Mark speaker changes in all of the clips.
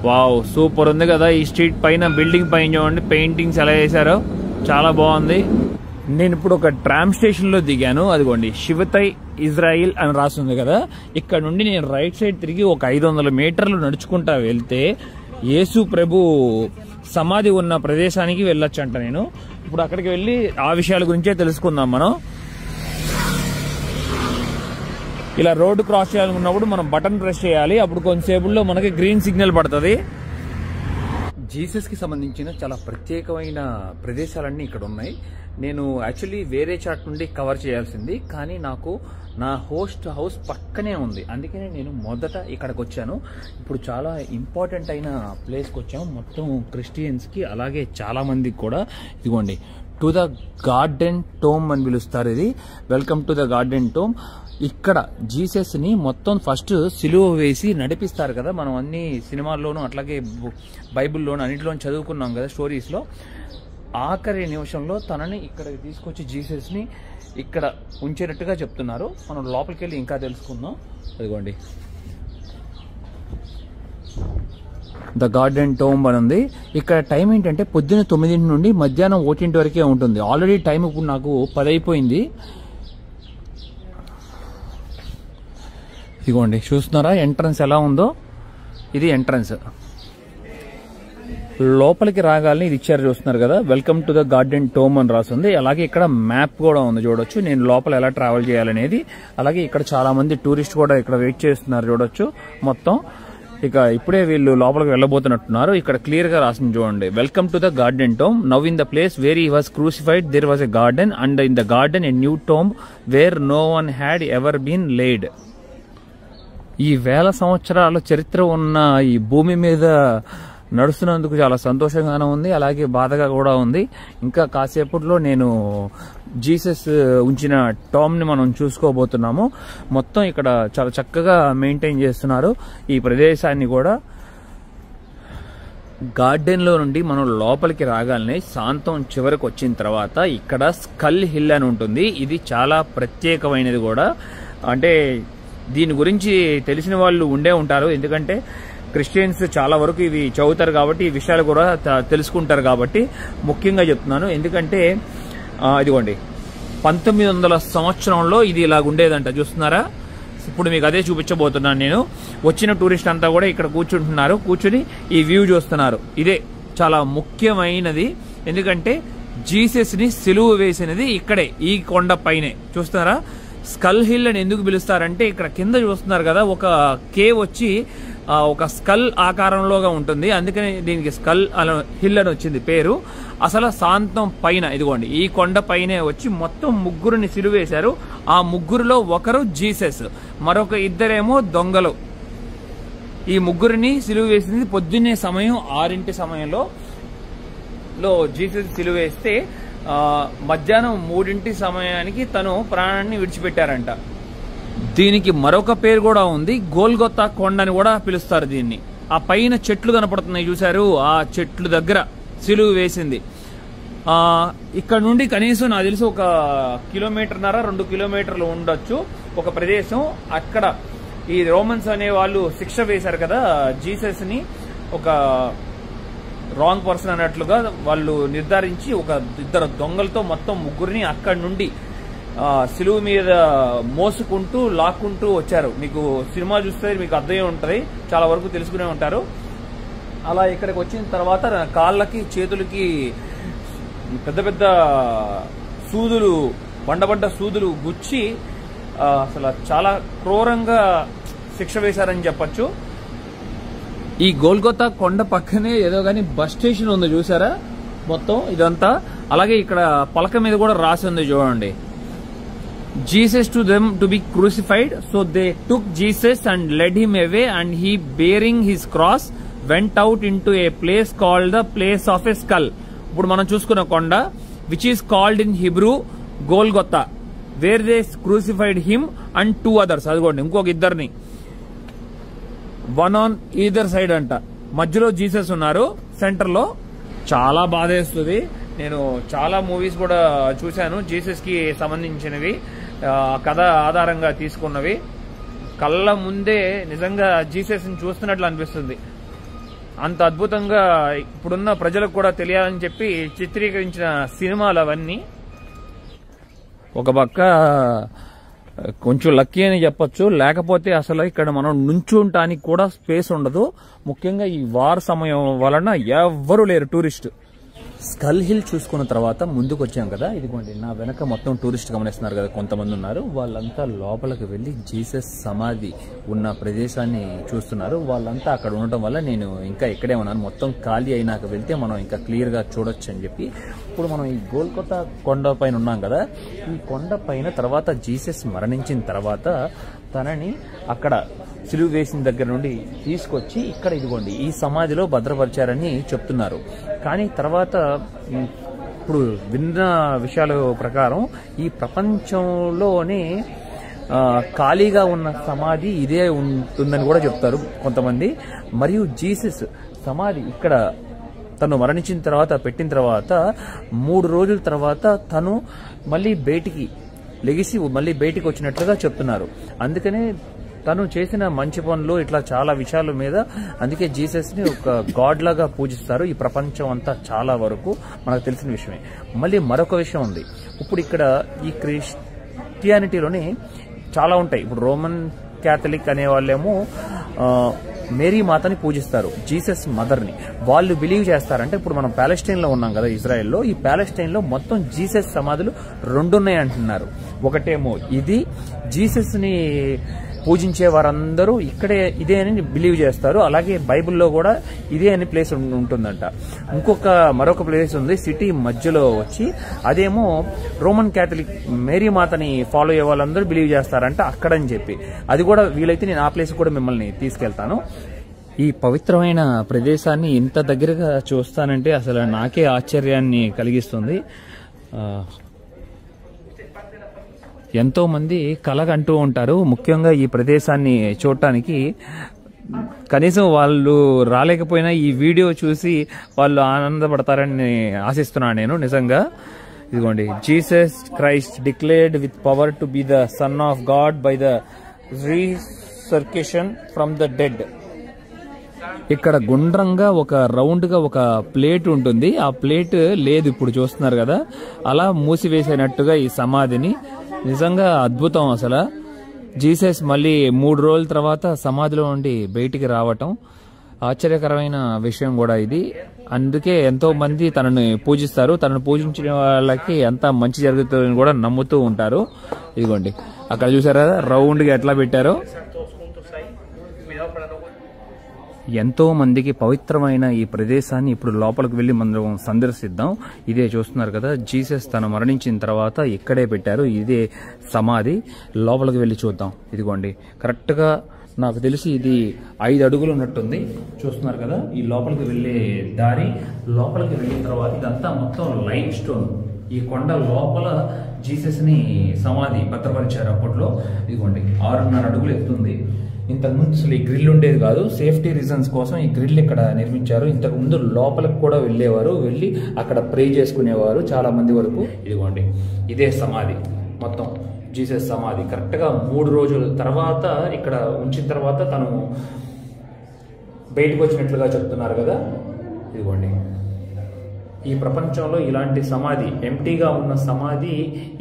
Speaker 1: Wow, super ఉంది కదా ఈ స్ట్రీట్ పైన. బిల్డింగ్ పైన చూడండి పెయింటింగ్స్ ఎలా వేశారో, చాలా బాగుంది. నేను ఇప్పుడు ఒక ట్రామ్ స్టేషన్ లో దిగాను. అదిగోండి శివతై ఇజ్రాయిల్ అని రాస్తుంది కదా. ఇక్కడ నుండి నేను రైట్ సైడ్ తిరిగి ఒక 500 మీటర్లు నడుచుకుంటా వెళ్తే యేసు ప్రభు సమాధి ఉన్న ప్రదేశానికి వెళ్ళొచ్చు అంట. నేను ఇప్పుడు అక్కడికి వెళ్ళి ఆ విషయాల గురించే తెలుసుకుందాం మనం. ఇలా రోడ్డు క్రాస్ చేయాలనుకున్నప్పుడు మనం బటన్ ప్రెస్ చేయాలి. అప్పుడు కొంతసేపులో మనకి గ్రీన్ సిగ్నల్ పడుతుంది. జీసస్ కి సంబంధించిన చాలా ప్రత్యేకమైన ప్రదేశాలన్నీ ఇక్కడ ఉన్నాయి. నేను యాక్చువల్లీ వేరే చాట్ నుండి కవర్ చేయాల్సింది, కానీ నాకు నా హోస్ట్ హౌస్ పక్కనే ఉంది. అందుకనే నేను మొదట ఇక్కడికి వచ్చాను. ఇప్పుడు చాలా ఇంపార్టెంట్ అయిన ప్లేస్కి వచ్చాము. మొత్తం క్రిస్టియన్స్కి, అలాగే చాలా మందికి కూడా. ఇదిగోండి, టు ద గార్డెన్ టోమ్ అని పిలుస్తారు. ఇది welcome to the garden tome. ఇక్కడ జీసస్ ని మొత్తం ఫస్ట్ సిలువ వేసి నడిపిస్తారు కదా. మనం అన్ని సినిమాల్లోనూ అట్లాగే బైబిల్లోనూ అన్నింటిలోనూ చదువుకున్నాం కదా స్టోరీస్ లో. ఆఖరి నిమిషంలో తనని ఇక్కడ తీసుకొచ్చి జీసస్ ని ఇక్కడ ఉంచేటట్టుగా చెప్తున్నారు. మనం లోపలికి వెళ్ళి ఇంకా తెలుసుకుందాం. అదిగోండి ద గార్డెన్ టోమ్ అని ఉంది. ఇక్కడ టైం ఏంటంటే పొద్దున్న 9 నుండి మధ్యాహ్నం 1 వరకే ఉంటుంది. ఆల్రెడీ టైం ఇప్పుడు నాకు 10 అయిపోయింది. ఇదిగోండి చూస్తున్నారా ఎంట్రన్స్ ఎలా ఉందో. ఇది ఎంట్రన్స్. లోపలికి రాగాలని ఇది ఇచ్చారు, చూస్తున్నారు కదా. Welcome to the garden tome అని రాస్తుంది. అలాగే ఇక్కడ మ్యాప్ కూడా ఉంది చూడొచ్చు, నేను లోపల ఎలా ట్రావెల్ చేయాలనేది. అలాగే ఇక్కడ చాలా మంది టూరిస్ట్ కూడా ఇక్కడ వెయిట్ చేస్తున్నారు చూడొచ్చు మొత్తం. ఇక ఇప్పుడే వీళ్ళు లోపలికి వెళ్ళబోతున్నట్టున్నారు. ఇక్కడ క్లియర్ గా రాసింది చూడండి, welcome to the garden tomb. Now in the place where he was crucified there was a garden and in the garden a new tomb where no one had ever been laid. ఈ 1000 సంవత్సరాల చరిత్ర ఉన్న ఈ భూమి మీద నడుస్తున్నందుకు చాలా సంతోషంగానే ఉంది, అలాగే బాధగా కూడా ఉంది. ఇంకా కాసేపట్లో నేను జీసస్ ఉంచిన టామ్ ని మనం చూసుకోబోతున్నాము. మొత్తం ఇక్కడ చాలా చక్కగా మెయింటైన్ చేస్తున్నారు ఈ ప్రదేశాన్ని కూడా. గార్డెన్ లో నుండి మనం లోపలికి రాగానే శాంతం చివరికి వచ్చిన తర్వాత ఇక్కడ స్కల్ హిల్ అని ఉంటుంది. ఇది చాలా ప్రత్యేకమైనది కూడా. అంటే దీని గురించి తెలిసిన వాళ్ళు ఉండే ఉంటారు, ఎందుకంటే క్రిస్టియన్స్ చాలా వరకు ఇవి చదువుతారు కాబట్టి, ఈ విషయాలు కూడా తెలుసుకుంటారు కాబట్టి ముఖ్యంగా చెప్తున్నాను. ఎందుకంటే ఇదిగోండి 1900 సంవత్సరంలో ఇది ఇలాగ ఉండేదంట, చూస్తున్నారా. ఇప్పుడు మీకు అదే చూపించబోతున్నాను నేను. వచ్చిన టూరిస్ట్ అంతా కూడా ఇక్కడ కూర్చుంటున్నారు, కూర్చుని ఈ వ్యూ చూస్తున్నారు. ఇదే చాలా ముఖ్యమైనది, ఎందుకంటే జీసస్ ని సిలువ వేసినది ఇక్కడే, ఈ కొండ పైనే. చూస్తున్నారా. స్కల్ హిల్ అని ఎందుకు పిలుస్తారంటే ఇక్కడ కింద చూస్తున్నారు కదా, ఒక కేవ్ వచ్చి ఒక స్కల్ ఆకారంలోగా ఉంటుంది, అందుకని దీనికి స్కల్ హిల్ అని వచ్చింది పేరు. అసలు శాంతం పైన ఇదిగోండి ఈ కొండ పైనే వచ్చి మొత్తం ముగ్గురిని సిలువేశారు. ఆ ముగ్గురులో ఒకరు జీసస్, మరొక ఇద్దరేమో దొంగలు. ఈ ముగ్గురిని సిలువ వేసింది పొద్దున్నే సమయం 6 సమయంలో జీసస్ సిలువ వేస్తే మధ్యాహ్నం 3 సమయానికి తను ప్రాణాన్ని విడిచిపెట్టారంట. దీనికి మరొక పేరు కూడా ఉంది, గోల్గొతా కొండ అని కూడా పిలుస్తారు దీన్ని. ఆ పైన చెట్లు కనపడుతున్నాయి చూశారు, ఆ చెట్లు దగ్గర సిలువ వేసింది. ఇక్కడ నుండి కనీసం నాకు తెలిసి 1.5 కిలోమీటర్న్నర 2 కిలోమీటర్లు ఉండొచ్చు ఒక ప్రదేశం. అక్కడ ఈ రోమన్స్ అనే వాళ్ళు శిక్ష వేశారు కదా జీసస్ ని, ఒక రాంగ్ పర్సన్ అన్నట్లుగా వాళ్ళు నిర్ధారించి ఒక 2 దొంగలతో మొత్తం ముగ్గురిని అక్కడి నుండి సిలువ మీద మోసుకుంటూ లాక్కుంటూ వచ్చారు. మీకు సినిమా చూస్తే మీకు అర్థమై ఉంటుంది, చాలా వరకు తెలుసుకునే ఉంటారు. అలా ఇక్కడికి వచ్చిన తర్వాత కాళ్ళకి చేతులకి పెద్ద పెద్ద సూదులు, బండబండ సూదులు గుచ్చి అసలు చాలా క్రూరంగా శిక్ష వేశారని చెప్పచ్చు. ఈ గోల్గొతా కొండ పక్కనే ఏదో గాని బస్ స్టేషన్ ఉంది చూసారా మొత్తం ఇదంతా. అలాగే ఇక్కడ పలక మీద కూడా రాసి ఉంది చూడండి, Jesus to them to be crucified. So they took Jesus and led him away, and he bearing his cross went out into a place called the place of a skull. ఇప్పుడు మనం చూసుకున్న కొండ which is called in Hebrew Golgotha, where they crucified him and 2 others. అదిగోండి ఇంకొక ఇద్దరిని, one on either side అంట. మధ్యలో Jesus ఉన్నారు సెంటర్ లో. చాలా బాధేస్తుంది. నేను చాలా మూవీస్ కూడా చూశాను జీసస్ కి సంబంధించినవి, కథ ఆధారంగా తీసుకున్నవి. కళ్ళ ముందే నిజంగా జీసస్ ని చూస్తున్నట్లు అనిపిస్తుంది. అంత అద్భుతంగా ఇప్పుడున్న ప్రజలకు కూడా తెలియాలని చెప్పి చిత్రీకరించిన సినిమాలు అవన్నీ. ఒక పక్క కొంచెం లక్కీ అని చెప్పొచ్చు, లేకపోతే అసలు ఇక్కడ మనం నుంచుంటానికి కూడా స్పేస్ ఉండదు. ముఖ్యంగా ఈ వార్ సమయం వలన ఎవ్వరూ లేరు టూరిస్ట్. స్కల్ హిల్ చూసుకున్న తర్వాత ముందుకు వచ్చాం కదా, ఇదిగోండి నా వెనక మొత్తం టూరిస్ట్ గమనిస్తున్నారు కదా, కొంతమంది ఉన్నారు. వాళ్ళంతా లోపలికి వెళ్లి జీసస్ సమాధి ఉన్న ప్రదేశాన్ని చూస్తున్నారు. వాళ్ళంతా అక్కడ ఉండటం వల్ల నేను ఇంకా ఇక్కడే ఉన్నాను. మొత్తం ఖాళీ అయినాక వెళ్తే మనం ఇంకా క్లియర్ గా చూడొచ్చు అని చెప్పి. ఇప్పుడు మనం ఈ గోల్కొతా కొండ పైన ఉన్నాం కదా, ఈ కొండ పైన తర్వాత జీసస్ మరణించిన తర్వాత తనని అక్కడ సిలువ వేసిన దగ్గర నుండి తీసుకొచ్చి ఇక్కడ ఇదిగోండి ఈ సమాధిలో భద్రపరిచారని చెప్తున్నారు. కానీ తర్వాత ఇప్పుడు విన్న విషయాల ప్రకారం ఈ ప్రపంచంలోనే ఖాళీగా ఉన్న సమాధి ఇదే ఉంటుందని కూడా చెప్తారు కొంతమంది. మరియు జీసస్ సమాధి ఇక్కడ తను మరణించిన తర్వాత పెట్టిన తర్వాత 3 రోజుల తర్వాత తను మళ్ళీ బయటికి లెగిసి మళ్ళీ బయటికి వచ్చినట్లుగా చెప్తున్నారు. అందుకనే తను చేసిన మంచి పనులు ఇట్లా చాలా విషయాల మీద అందుకే జీసస్ ని ఒక గాడ్ లాగా పూజిస్తారు ఈ ప్రపంచం అంతా. చాలా వరకు మనకు తెలిసిన విషయమే. మళ్ళీ మరొక విషయం ఉంది. ఇప్పుడు ఇక్కడ ఈ క్రిస్టియానిటీలోనే చాలా ఉంటాయి. ఇప్పుడు రోమన్ క్యాథలిక్ అనే వాళ్ళేమో మేరీ మాతని పూజిస్తారు, జీసస్ మదర్ని. వాళ్ళు బిలీవ్ చేస్తారంటే ఇప్పుడు మనం ప్యాలెస్టైన్లో ఉన్నాం కదా, ఇజ్రాయెల్లో. ఈ ప్యాలెస్టైన్లో మొత్తం జీసస్ సమాధులు 2 ఉన్నాయి అంటున్నారు. ఒకటేమో ఇది జీసస్ని పూజించే వారందరూ ఇక్కడే ఇదే అని బిలీవ్ చేస్తారు. అలాగే బైబిల్లో కూడా ఇదే అని ప్లేస్ ఉంటుందంట. మరొక ప్లేస్ ఉంది సిటీ మధ్యలో వచ్చి, అదేమో రోమన్ క్యాథలిక్ మేరీ మాతని ఫాలో అయ్యే వాళ్ళందరూ బిలీవ్ చేస్తారంట అక్కడని చెప్పి. అది కూడా వీలైతే నేను ఆ ప్లేస్ కూడా మిమ్మల్ని తీసుకెళ్తాను. ఈ పవిత్రమైన ప్రదేశాన్ని ఇంత దగ్గరగా చూస్తానంటే అసలు నాకే ఆశ్చర్యాన్ని కలిగిస్తుంది. ఎంతో మంది కలగంటూ ఉంటారు ముఖ్యంగా ఈ ప్రదేశాన్ని చూడటానికి. కనీసం వాళ్ళు రాలేకపోయినా ఈ వీడియో చూసి వాళ్ళు ఆనందపడతారని ఆశిస్తున్నాను నేను నిజంగా. ఇదిగోండి, Jesus Christ declared with power to be the son of God by the resurrection from the dead. ఇక్కడ గుండ్రంగా ఒక రౌండ్ గా ఒక ప్లేట్ ఉంటుంది. ఆ ప్లేట్ లేదు ఇప్పుడు చూస్తున్నారు కదా, అలా మూసివేసినట్టుగా ఈ సమాధిని. నిజంగా అద్భుతం అసలు. జీసస్ మళ్ళీ 3 రోజుల తర్వాత సమాధిలో నుండి బయటికి రావటం ఆశ్చర్యకరమైన విషయం కూడా ఇది. అందుకే ఎంతో మంది తనని పూజిస్తారు. తనను పూజించిన వాళ్ళకి ఎంత మంచి జరుగుతుందని కూడా నమ్ముతూ ఉంటారు. ఇదిగోండి అక్కడ చూసారా రౌండ్ గా ఎట్లా పెట్టారో. ఎంతో మందికి పవిత్రమైన ఈ ప్రదేశాన్ని ఇప్పుడు లోపలికి వెళ్లి మనం సందర్శిద్దాం. ఇదే చూస్తున్నారు కదా, జీసస్ తను మరణించిన తర్వాత ఇక్కడే పెట్టారు, ఇదే సమాధి. లోపలికి వెళ్లి చూద్దాం. ఇదిగోండి కరెక్ట్ గా నాకు తెలిసి ఇది 5 అడుగులు ఉన్నట్టుంది. చూస్తున్నారు కదా ఈ లోపలికి వెళ్లే దారి. లోపలికి వెళ్ళిన తర్వాత ఇదంతా మొత్తం లైమ్ స్టోన్. ఈ కొండ లోపల జీసస్ ని సమాధి భద్రపరిచారు అప్పట్లో. ఇదిగోండి 6.5 అడుగులు ఎత్తుంది. ఇంతకుముందు అసలు ఈ గ్రిల్ ఉండేది కాదు. సేఫ్టీ రీజన్స్ కోసం ఈ గ్రిల్ ఇక్కడ నిర్మించారు. ఇంతకు ముందు లోపలికి కూడా వెళ్ళేవారు, వెళ్ళి అక్కడ ప్రే చేసుకునేవారు చాలా మంది వరకు. ఇదిగోండి ఇదే సమాధి, మొత్తం జీసస్ సమాధి. కరెక్ట్ గా 3 రోజుల తర్వాత ఇక్కడ ఉంచిన తర్వాత తను బయటకు వచ్చినట్లుగా చెప్తున్నారు కదా. ఇదిగోండి ఈ ప్రపంచంలో ఇలాంటి సమాధి, ఎంటీగా ఉన్న సమాధి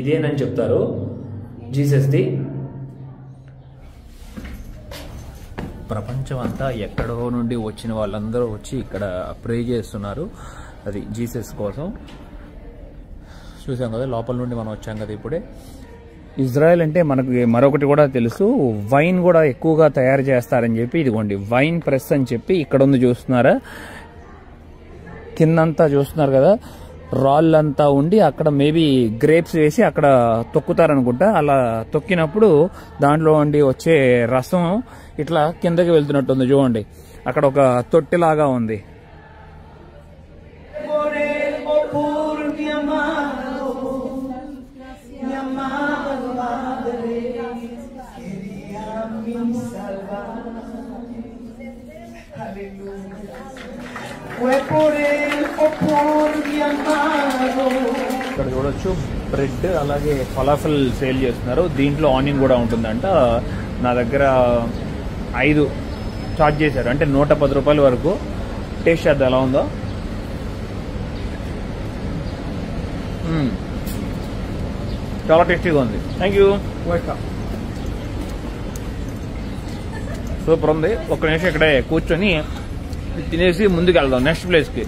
Speaker 1: ఇదేనని చెప్తారు జీసస్ది. ప్రపంచం అంతా ఎక్కడో నుండి వచ్చిన వాళ్ళందరూ వచ్చి ఇక్కడ ప్రే చేస్తున్నారు, అది జీసస్ కోసం. చూసాం కదా లోపల నుండి మనం వచ్చాం కదా ఇప్పుడే. ఇజ్రాయెల్ అంటే మనకు మరొకటి కూడా తెలుసు, వైన్ కూడా ఎక్కువగా తయారు చేస్తారని చెప్పి. ఇదిగోండి వైన్ ప్రెస్ అని చెప్పి ఇక్కడ ఉంది చూస్తున్నారా, కిందంతా చూస్తున్నారు కదా రాళ్ళంతా ఉండి అక్కడ మేబీ గ్రేప్స్ వేసి అక్కడ తొక్కుతారనుకుంటా. అలా తొక్కినప్పుడు దాంట్లో ఉండి వచ్చే రసం ఇట్లా కిందకి వెళ్తున్నట్టుంది చూడండి. అక్కడ ఒక తొట్టిలాగా ఉంది. ఇక్కడ చూడొచ్చు బ్రెడ్ అలాగే ఫలాఫల్ సేల్ చేస్తున్నారు. దీంట్లో ఆనియన్ కూడా ఉంటుందంట. నా దగ్గర 5 చార్జ్ చేశారు, అంటే 110 రూపాయల వరకు. టేస్ట్ చేద్దాం ఎలా ఉందో. చాలా టేస్టీగా ఉంది. Thank you. సూపర్ ఉంది. ఒక్క నిమిషం ఇక్కడే కూర్చొని తినేసి ముందుకు వెళ్దాం నెక్స్ట్ ప్లేస్కి.